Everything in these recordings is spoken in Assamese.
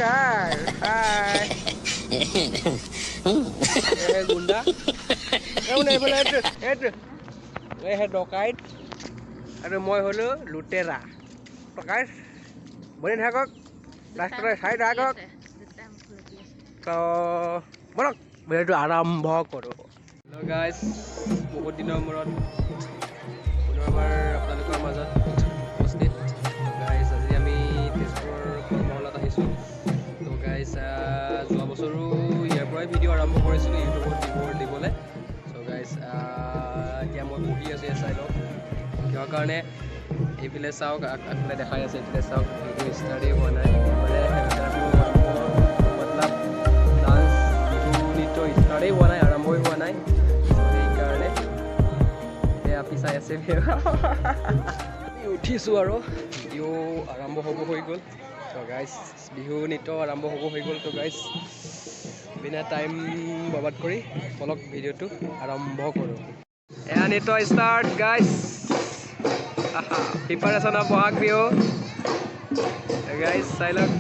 guys. Hi. Gunda. Kau ni boleh itu. Ini dokait. Ada moi hulu lutera. So guys, boleh thakok. Rastra side thakok. So, bolok. Video আৰম্ভ কৰো। Hello guys, বহুত দিনৰ মূৰত পুনৰবাৰ আপোনালোকৰ মাজত উপস্থিত। তো গাইজ আজি আমি তেজপুৰ কৰ্মশালাত আহিছোঁ। তো গাইজ যোৱা বছৰো ইয়াৰ পৰাই ভিডিঅ' আৰম্ভ কৰিছিলোঁ ইউটিউবত দিবলৈ। তো গাইজ এতিয়া মই বহি আছোঁ এই চাই লওক কিহৰ কাৰণে এইফালে চাওক আগফালে দেখাই আছে এইফালে চাওক ভিডিঅ' ষ্টাৰ্টেই হোৱা নাই ষ্টাৰ্টেই হোৱা নাই আৰম্ভই হোৱা নাই সেইকাৰণে আপি চাই আছে উঠিছোঁ আৰু ভিডিঅ' আৰম্ভ হ'ব হৈ গ'ল। তো গাইজ বিহু নৃত্য আৰম্ভ হ'ব হৈ গ'ল। তো গাইজ বিনা টাইম বৰবাদ কৰি বলক ভিডিঅ'টো আৰম্ভ কৰোঁ। এয়া নৃত্য start guys preparation of Bohag Bihu. Guys চাই লওক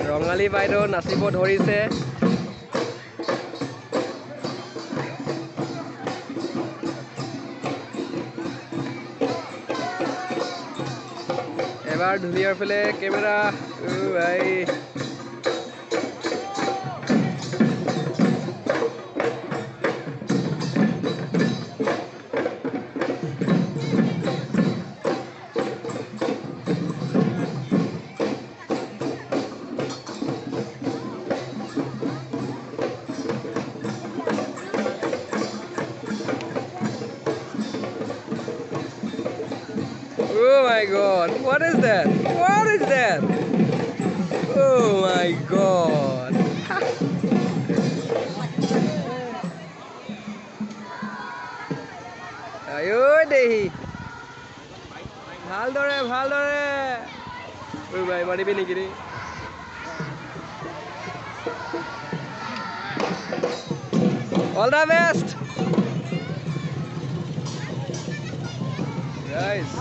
ৰঙালী বাইদেউ নাচিব ধৰিছে। এবাৰ ধুলিয়াৰ ফালে কেমেৰা ভাই Oh my god, what is that? What is that? Oh my god. Ayo dehi. Bhaldore. Oh bhai, mari bhi nahi giri. All the best. Guys.